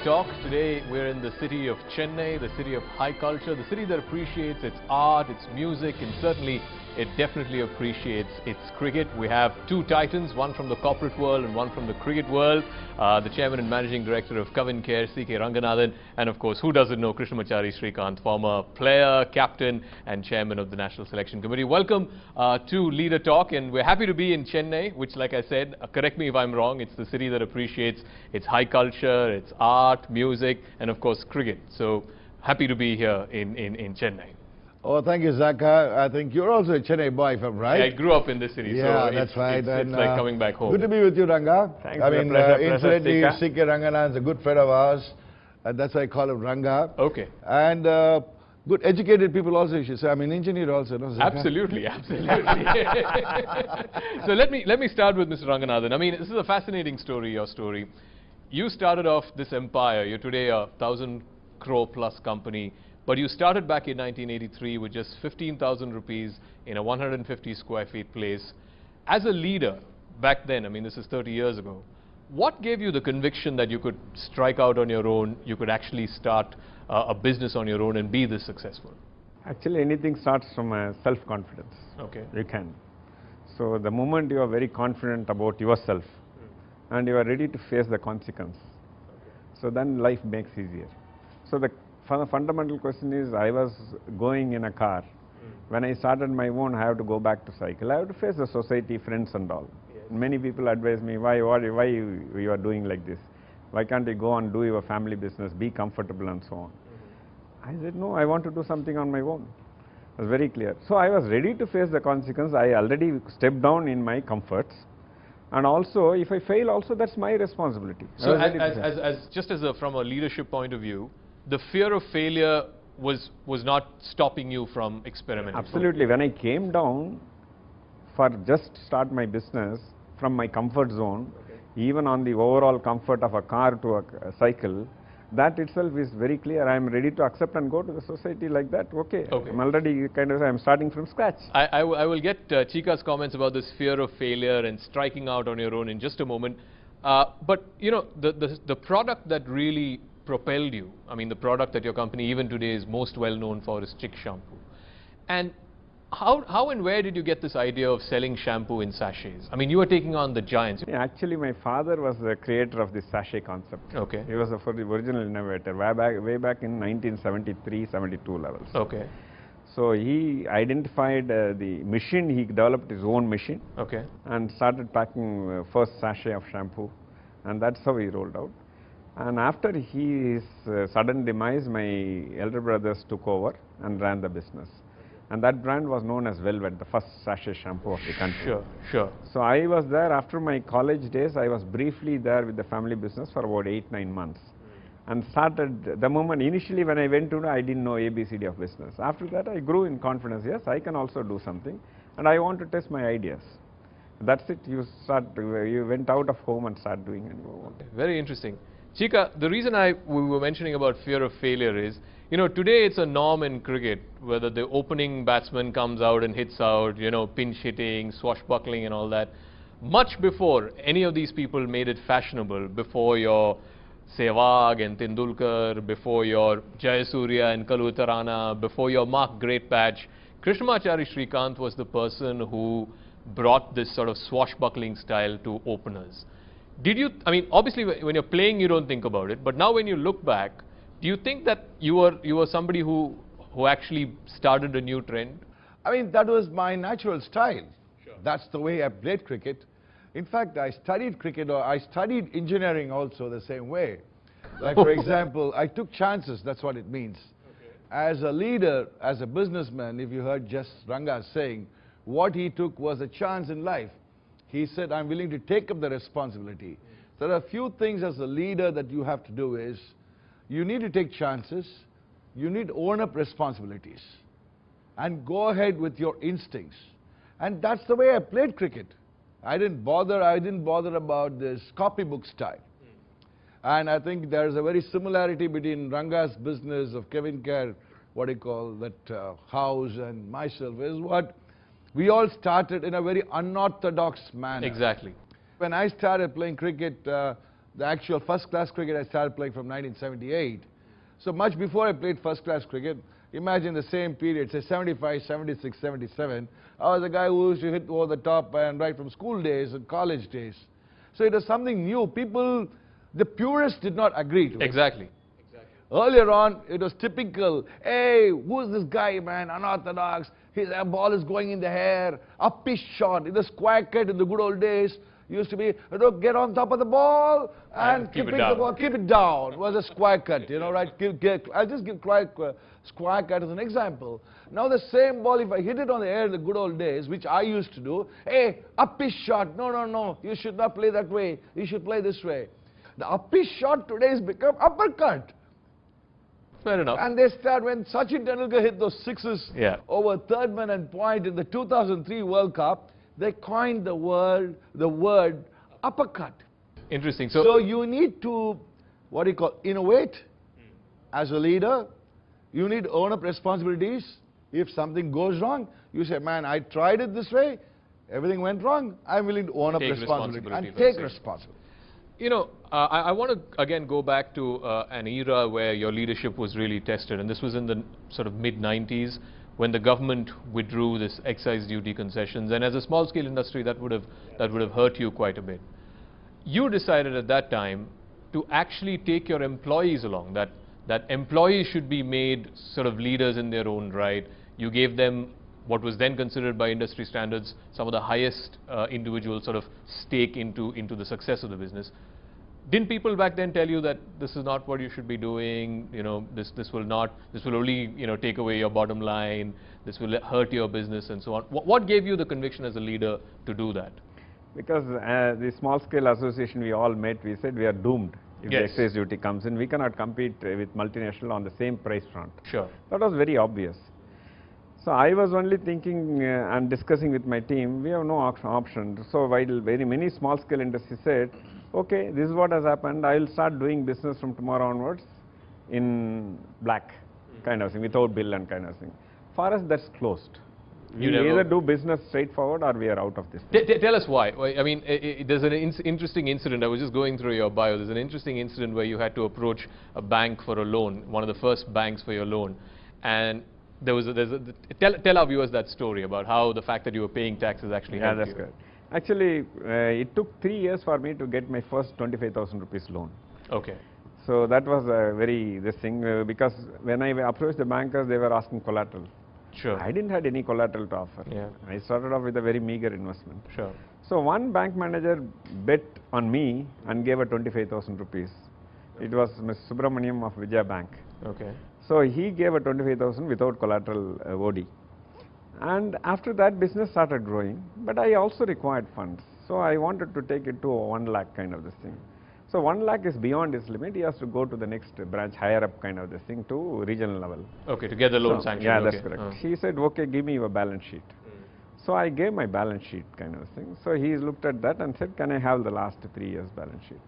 Talk. Today we're in the city of Chennai, the city of high culture, the city that appreciates its art, its music, and certainly it definitely appreciates its cricket. We have two titans, one from the corporate world and one from the cricket world. The chairman and managing director of Kavincare, C.K. Ranganathan, and of course, who doesn't know Krishnamachari Srikanth, former player, captain, and chairman of the National Selection Committee. Welcome to Leader Talk, and we're happy to be in Chennai, which, like I said, correct me if I'm wrong, it's the city that appreciates its high culture, its art, music, and of course, cricket. So happy to be here in Chennai. Oh, thank you, Zaka. I think you're also a Chennai boy, if I'm right. Yeah, I grew up in this city, yeah, so that's right. It's like coming back home. Good to be with you, Ranga. Thanks. I mean, incidentally, C.K. Ranganathan is a good friend of ours, and that's why I call him Ranga. Okay. And good educated people also, you should say. I'm an engineer also, no, Zaka? Absolutely, absolutely. So let me start with Mr. Ranganathan. I mean, this is a fascinating story, your story. You started off this empire. You're today a 1,000 crore plus company. But you started back in 1983 with just 15,000 rupees in a 150 square feet place. As a leader, back then, I mean, this is 30 years ago, what gave you the conviction that you could strike out on your own, you could actually start a business on your own and be this successful? Actually, anything starts from self-confidence. Okay. You can. So the moment you are very confident about yourself and you are ready to face the consequence, so then life makes easier. So the fundamental question is, I was going in a car. When I started my own, I have to go back to cycle. I have to face the society, friends and all. Yes. Many people advise me, why you are doing like this? Why can't you go and do your family business, be comfortable and so on? I said, no, I want to do something on my own. It was very clear. So I was ready to face the consequence. I already stepped down in my comforts. And also, if I fail also, that's my responsibility. So from a leadership point of view, the fear of failure was not stopping you from experimenting? Absolutely. When I came down for just start my business from my comfort zone, even on the overall comfort of a car to a cycle, that itself is very clear. I am ready to accept and go to the society like that. Okay. I'm already I'm starting from scratch. I will get Chika's comments about this fear of failure and striking out on your own in just a moment. But you know, the product that really propelled you, I mean, the product that your company even today is most well known for is Chic shampoo. And how and where did you get this idea of selling shampoo in sachets? I mean, you were taking on the giants. Yeah, actually, my father was the creator of this sachet concept. Okay. He was the original innovator way back in 1973-72 levels. Okay. So he identified the machine. He developed his own machine. Okay. And started packing first sachet of shampoo, and that's how he rolled out. And after his sudden demise, my elder brothers took over and ran the business. And that brand was known as Velvet, the first sachet shampoo of the country. Sure, sure. So I was there after my college days. I was briefly there with the family business for about 8-9 months. And started the moment, initially when I went to, I didn't know ABCD of business. After that, I grew in confidence. Yes, I can also do something. And I want to test my ideas. That's it. You went out of home and started doing it. Very interesting. Chika, the reason we were mentioning about fear of failure is, you know, today it's a norm in cricket, whether the opening batsman comes out and hits out, you know, pinch hitting, swashbuckling and all that. Much before any of these people made it fashionable, before your Sehwag and Tendulkar, before your Jayasuriya and Kalutarana, before your Mark Greatpatch, Krishnamachari Srikanth was the person who brought this sort of swashbuckling style to openers. Did you, I mean, obviously when you're playing you don't think about it, but now when you look back, do you think that you were somebody who actually started a new trend? I mean, that was my natural style. Sure. That's the way I played cricket. In fact, I studied cricket, or I studied engineering also the same way. Like, for example, I took chances, that's what it means. Okay. As a leader, as a businessman, if you heard just Ranga saying, what he took was a chance in life. He said, I'm willing to take up the responsibility. There are a few things as a leader that you have to do is, you need to take chances, you need to own up responsibilities, and go ahead with your instincts. And that's the way I played cricket. I didn't bother about this copybook style. And I think there's a very similarity between Ranga's business of Kavincare, what do you call that house, and myself, is what we all started in a very unorthodox manner. Exactly. When I started playing cricket, the actual first-class cricket I started playing from 1978. So much before I played first-class cricket, imagine the same period, say 75, 76, 77, I was a guy who used to hit over the top and right from school days and college days. So it was something new. People, the purists did not agree to it. Exactly. Earlier on, it was typical, hey, who's this guy, man, unorthodox, his ball is going in the hair, up his shot. In the square cut in the good old days, used to be, get on top of the ball and keep it the down. ball, keep it down. It was a square cut, you know, right? I'll just give square cut as an example. Now the same ball, if I hit it on the air in the good old days, which I used to do, hey, up his shot, no, you should not play that way, you should play this way. The up his shot today has become uppercut. Fair enough. And they start, when Sachin Tendulkar hit those sixes over third man and point in the 2003 World Cup, they coined the word uppercut. Interesting. So you need to, what do you call, innovate as a leader. You need to own up responsibilities. If something goes wrong, you say, man, I tried it this way, everything went wrong, I'm willing to own up responsibility and take responsibility. You know, I want to again go back to an era where your leadership was really tested, and this was in the sort of mid-90s when the government withdrew this excise duty concessions, and as a small-scale industry, that would have hurt you quite a bit. You decided at that time to actually take your employees along, that employees should be made sort of leaders in their own right. You gave them what was then considered by industry standards some of the highest individual sort of stake into the success of the business. Didn't people back then tell you that this is not what you should be doing, you know, this will only, you know, take away your bottom line, this will hurt your business and so on? What gave you the conviction as a leader to do that? Because the small scale association we all met, we said we are doomed. If the excise duty comes in, we cannot compete with multinational on the same price front. Sure. That was very obvious. So I was only thinking and discussing with my team, we have no option. So while very many small scale industries said, okay, this is what has happened, I will start doing business from tomorrow onwards in black kind of thing, without bill and kind of thing. For us, that's closed. We either do business straightforward or we are out of this. Tell us why. I mean, there's an interesting incident. I was just going through your bio. There's an interesting incident where you had to approach a bank for a loan, one of the first banks for your loan. And tell our viewers that story about how the fact that you were paying taxes actually helped you. That's correct. Actually, it took 3 years for me to get my first 25,000 rupees loan. Okay. So that was this thing, because when I approached the bankers, they were asking collateral. Sure. I didn't have any collateral to offer. Yeah. I started off with a very meager investment. Sure. So one bank manager bet on me and gave her 25,000 rupees. It was Mr. Subramaniam of Vijaya Bank. Okay. So he gave her 25,000 without collateral OD. And after that, business started growing, but I also required funds. So I wanted to take it to 1 lakh kind of this thing. So 1 lakh is beyond his limit. He has to go to the next branch, higher up kind of this thing, to regional level. Okay, to get the loan sanctioned. Yeah, that's correct. He said, okay, give me your balance sheet. So I gave my balance sheet kind of thing. So he looked at that and said, can I have the last 3 years balance sheet?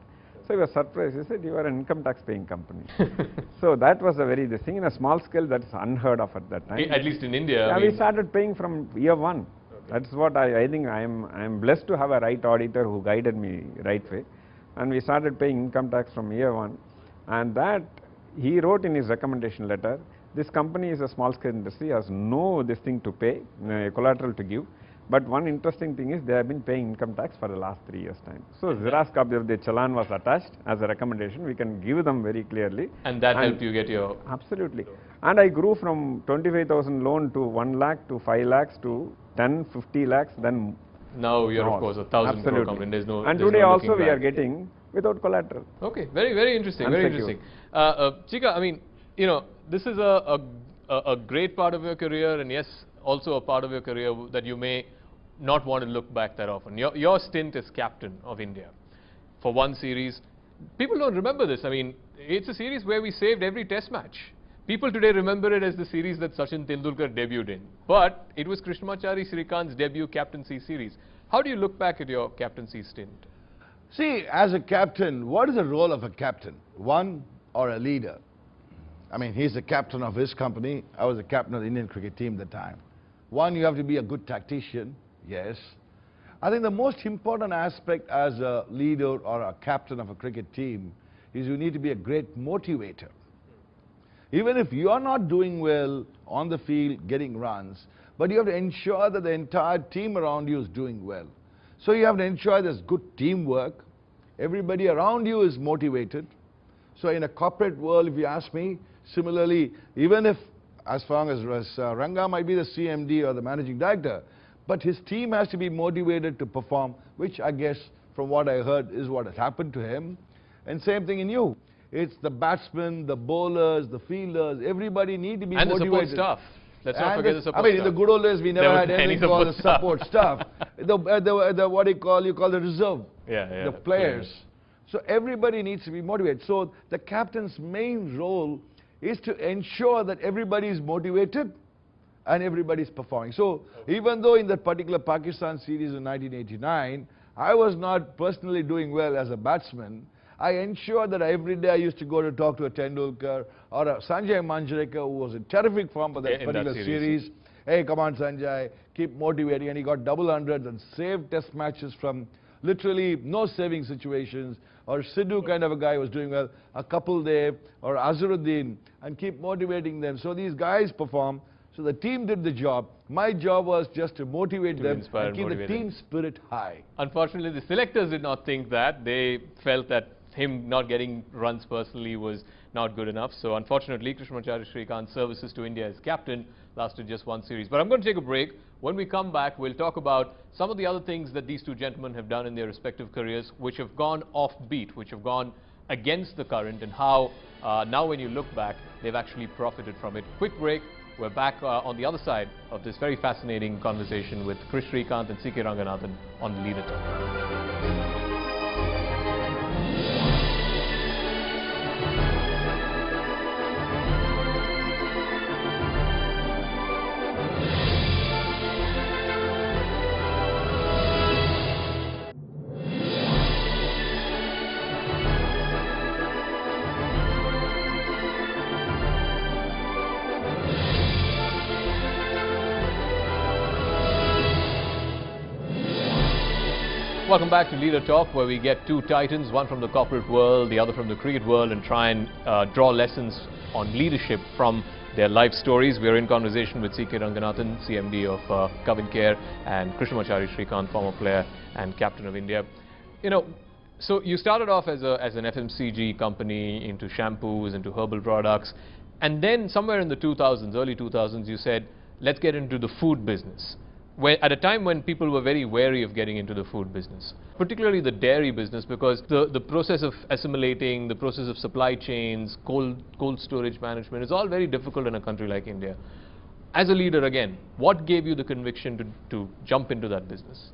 So he was surprised. He said, you are an income tax paying company. So that was a this thing. In a small scale, that's unheard of at that time. At least in India. Yeah, we started paying from year one. Okay. That's what I think I am blessed to have a right auditor who guided me right way. And we started paying income tax from year one. And that he wrote in his recommendation letter, this company is a small scale industry, has no this thing to pay, collateral to give. But one interesting thing is they have been paying income tax for the last 3 years' time. So Xerox copy of the challan was attached as a recommendation. We can give them very clearly. And that helped you get your... Absolutely. And I grew from 25,000 loan to 1 lakh to 5 lakhs to 10, 50 lakhs, then... Now you're of course 1,000 crore company. There's no... And today also we are getting without collateral. Okay, very, very interesting, very interesting. Chika, I mean, you know, this is a great part of your career, and yes, also a part of your career that you may not want to look back that often. Your stint as captain of India for one series. People don't remember this. I mean, it's a series where we saved every test match. People today remember it as the series that Sachin Tendulkar debuted in. But it was Krishnamacharya Shrikant's debut captaincy series. How do you look back at your captaincy stint? See, as a captain, what is the role of a captain? One, or a leader? I mean, he's the captain of his company. I was the captain of the Indian cricket team at the time. One, you have to be a good tactician, yes. I think the most important aspect as a leader or a captain of a cricket team is you need to be a great motivator. Even if you are not doing well on the field, getting runs, but you have to ensure that the entire team around you is doing well. So you have to ensure there's good teamwork. Everybody around you is motivated. So in a corporate world, if you ask me, similarly, even if as long as Ranga might be the CMD or the managing director, but his team has to be motivated to perform, which I guess from what I heard is what has happened to him. And same thing in you. It's the batsmen, the bowlers, the fielders, everybody need to be and motivated. And the support staff. Let's not forget the support staff. I mean, in the good old days, we never had anything called the support staff. What do you call the reserve, the players. So everybody needs to be motivated. So the captain's main role is to ensure that everybody is motivated and everybody is performing. So even though in that particular Pakistan series in 1989, I was not personally doing well as a batsman, I ensured that every day I used to go to talk to a Tendulkar or a Sanjay Manjrekar, who was in terrific form for that particular series. Hey, come on Sanjay, keep motivating. And he got double hundreds and saved test matches from literally no saving situations. Or Sidhu kind of a guy was doing well, a Kapil Dev or Azharuddin, and keep motivating them. So these guys perform. So the team did the job. My job was just to motivate them and keep the team spirit high. Unfortunately, the selectors did not think that. They felt that him not getting runs personally was not good enough. So unfortunately, Krishnamacharya Srikanth's services to India as captain lasted just one series. But I'm going to take a break. When we come back, we'll talk about some of the other things that these two gentlemen have done in their respective careers, which have gone offbeat, which have gone against the current, and how now when you look back, they've actually profited from it. Quick break. We're back on the other side of this very fascinating conversation with Krish Srikanth and C.K. Ranganathan on Leader Talk. Welcome back to Leader Talk, where we get two titans, one from the corporate world, the other from the cricket world, and try and draw lessons on leadership from their life stories. We are in conversation with C.K. Ranganathan, CMD of Kavincare, and Krishnamacharya Srikanth, former player and captain of India. You know, so you started off as an FMCG company, into shampoos, into herbal products, and then somewhere in the 2000s, early 2000s, you said, let's get into the food business. At a time when people were very wary of getting into the food business, particularly the dairy business, because the process of assimilating, the process of supply chains, cold storage management is all very difficult in a country like India. As a leader, again, what gave you the conviction to jump into that business?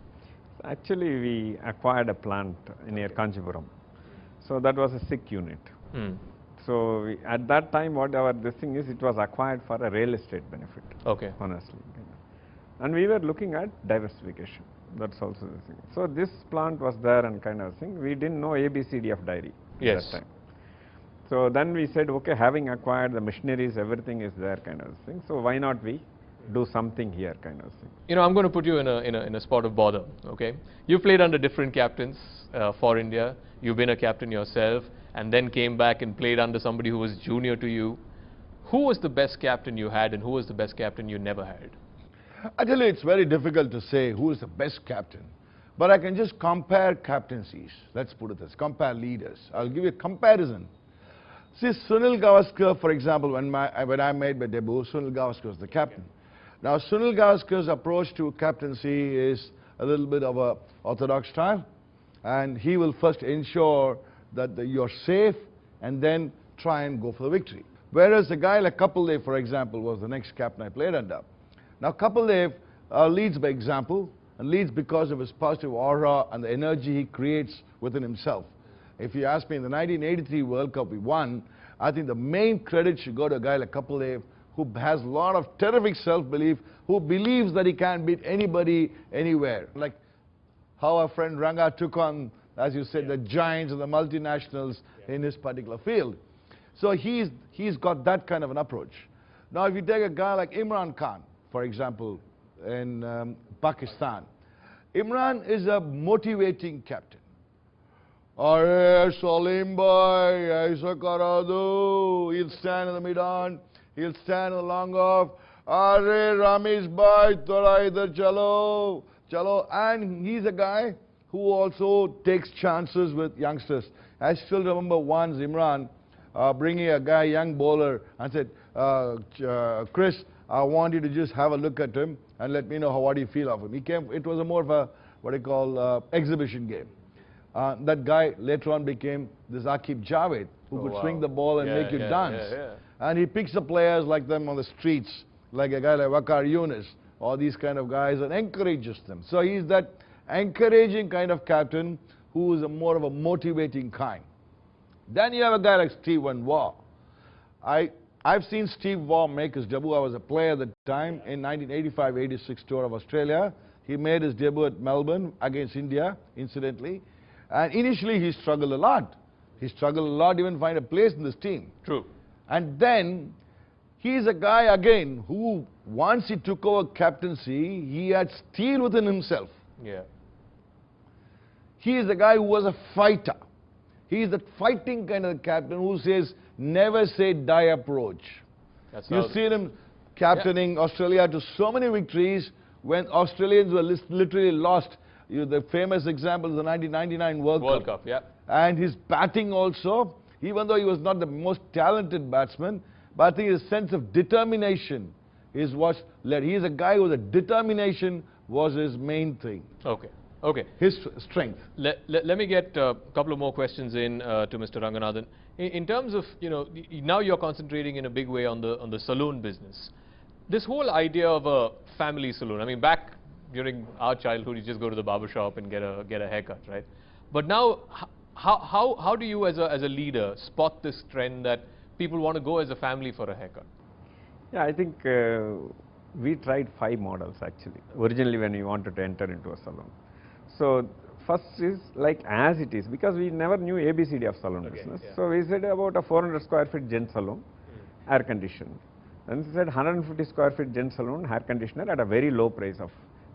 Actually, we acquired a plant near Kanchipuram. So that was a sick unit. So at that time, this thing is, it was acquired for a real estate benefit. Okay. Honestly. And we were looking at diversification. That's also the thing. So this plant was there and kind of thing. We didn't know ABCD of dairy at that time. So then we said, okay, having acquired the machineries, everything is there kind of thing. So why not we do something here kind of thing. You know, I'm going to put you in a spot of bother, okay? You played under different captains for India. You've been a captain yourself and then came back and played under somebody who was junior to you. Who was the best captain you had and who was the best captain you never had? I tell you, it's very difficult to say who is the best captain. But I can just compare captaincies. Let's put it this, compare leaders. I'll give you a comparison. See, Sunil Gavaskar, for example, when I made my debut, Sunil Gavaskar was the captain. Now, Sunil Gavaskar's approach to captaincy is a little bit of a orthodox style. And he will first ensure that you're safe and then try and go for the victory. Whereas a guy like Kapil Dev, for example, was the next captain I played under. Now, Kapil Dev leads by example and leads because of his positive aura and the energy he creates within himself. If you ask me, in the 1983 World Cup we won, I think the main credit should go to a guy like Kapil Dev, who has a lot of terrific self-belief, who believes that he can't beat anybody anywhere. Like how our friend Ranga took on, as you said, the giants and the multinationals in his particular field. So he's got that kind of an approach. Now, if you take a guy like Imran Khan, for example, in Pakistan, Imran is a motivating captain. Arey Salim bhai, aisa kara do. He'll stand in the midan, he'll stand in the long off. Arey Ramesh bhai, thoda idhar chalo, chalo. And he's a guy who also takes chances with youngsters. I still remember once Imran bringing a guy, young bowler, and said, Chris, I want you to just have a look at him and let me know what you feel of him. He came, it was a more of a, what I call, exhibition game. That guy later on became this Aqib Javed, who could swing the ball and make you dance. And he picks up players like them on the streets, like a guy like Waqar Younis, or these kind of guys, and encourages them. So he's that encouraging kind of captain who is more of a motivating kind. Then you have a guy like Stephen Waugh. I've seen Steve Waugh make his debut. I was a player at the time in 1985-86 tour of Australia. He made his debut at Melbourne against India, incidentally. And initially he struggled a lot. He struggled a lot to even find a place in this team. True. And then he's a guy again who, once he took over captaincy, he had steel within himself. Yeah. He is a guy who was a fighter. He is that fighting kind of captain who says, never say die approach. You've seen him captaining Australia to so many victories when Australians were literally lost. The famous example is the 1999 World Cup. Yeah. And his batting also, even though he was not the most talented batsman, but I think his sense of determination is what led. He is a guy who the determination was his main thing. Okay. Okay. His strength. Let me get a couple of more questions in to Mr. Ranganathan. In terms of, now you're concentrating in a big way on the saloon business. This whole idea of a family saloon, I mean, back during our childhood, you just go to the barber shop and get a haircut, right? But now, how do you as a leader spot this trend that people want to go as a family for a haircut? Yeah, I think we tried 5 models actually, originally when we wanted to enter into a salon. So first is like as it is, because we never knew ABCD of salon business. Yeah. So we said about a 400 square feet gent salon, air conditioned. And we said 150 square feet gent salon, hair conditioner at a very low price of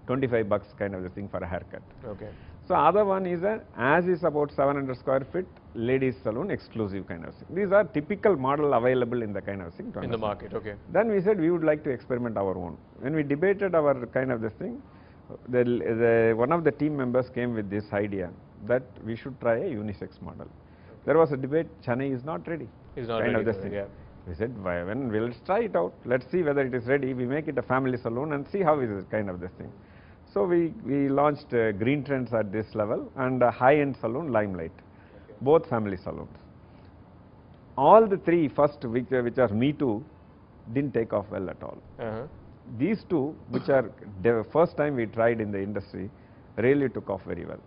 $25 kind of the thing for a haircut. Okay. So other one is as is about 700 square feet ladies salon exclusive kind of thing. These are typical model available in the kind of thing. In the market, okay. Then we said we would like to experiment our own. When we debated our kind of this thing, one of the team members came with this idea that we should try a unisex model. There was a debate, Chennai is not ready. It's not ready. Yeah. We said, well, let's try it out. Let's see whether it is ready. We make it a family salon and see how is it kind of this thing. So we launched Green Trends at this level and a high-end salon, Limelight. Okay. Both family salons. All the 3 first, which are Me Too, didn't take off well at all. These 2, which are the first time we tried in the industry, really took off very well.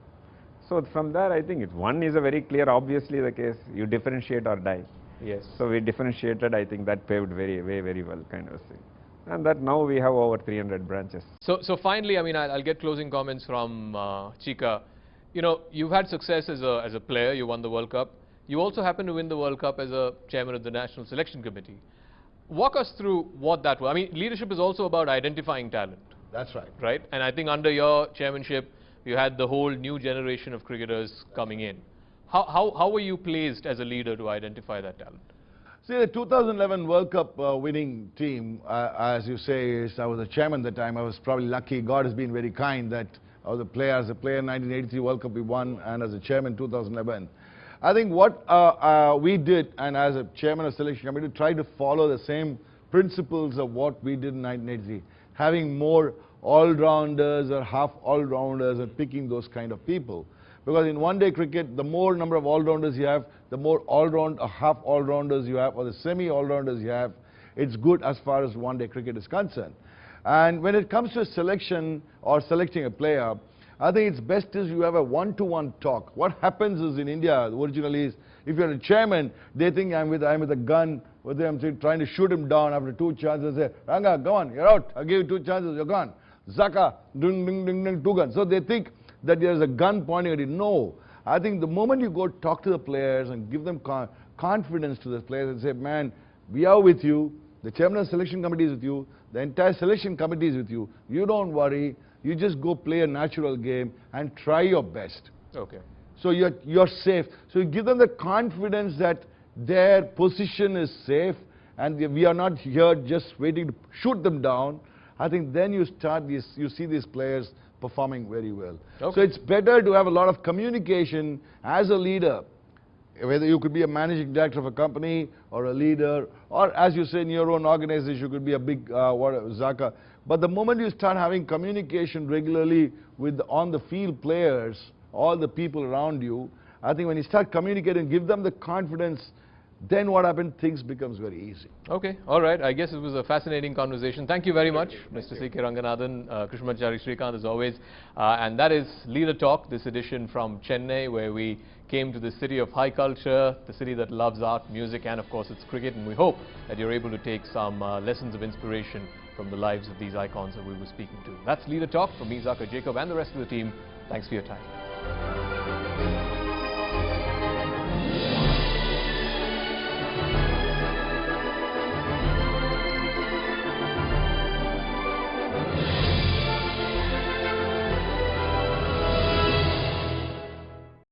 So from there, I think one is a very clear, obviously the case, you differentiate or die. Yes. So we differentiated, I think that paved very well kind of thing. And that now we have over 300 branches. So finally, I mean, I'll get closing comments from Chika. You've had success as a player, you won the World Cup. You also happened to win the World Cup as a chairman of the National Selection Committee. Walk us through what that was. I mean, leadership is also about identifying talent. That's right. Right? And I think under your chairmanship, you had the whole new generation of cricketers coming in. How were you placed as a leader to identify that talent? See, the 2011 World Cup winning team, as you say, I was the chairman at the time. I was probably lucky. God has been very kind that I was a player. As a player in 1983 World Cup we won, and as a chairman 2011. I think what we did, and as a chairman of selection committee, tried to follow the same principles of what we did in 1983, having more all-rounders or half all-rounders and picking those kind of people. Because in one-day cricket, the more number of all-rounders you have, the more all-round or half all-rounders you have, or the semi-all-rounders you have, it's good as far as one-day cricket is concerned. And when it comes to selection or selecting a player, I think it's best is you have a one-to-one talk. What happens is in India, originally, is if you're a chairman, they think I'm with a gun, with them trying to shoot him down after 2 chances. They say, Ranga, go on, you're out. I give you 2 chances, you're gone. Zaka, ding, ding, ding, ding, 2 guns. So they think that there's a gun pointing at you. No. I think the moment you go talk to the players and give them confidence to the players and say, man, we are with you, the chairman of the selection committee is with you, the entire selection committee is with you, you don't worry, You just go play a natural game and try your best. Okay. So you're safe. So you give them the confidence that their position is safe and we are not here just waiting to shoot them down. I think then you see these players performing very well. Okay. So it's better to have a lot of communication as a leader, whether you could be a managing director of a company or a leader, or as you say in your own organization, you could be a big Zaka. But the moment you start having communication regularly with on-the-field players, all the people around you, I think when you start communicating, give them the confidence, then what happens, things becomes very easy. Okay, all right. I guess it was a fascinating conversation. Thank you very much, Mr. C.K. Ranganathan, Krishnamachari Srikanth as always. And that is Leader Talk, this edition from Chennai, where we came to the city of high culture, the city that loves art, music, and of course its cricket. And we hope that you're able to take some lessons of inspiration from the lives of these icons that we were speaking to. That's Leader Talk from me, Zakir Jacob, and the rest of the team. Thanks for your time.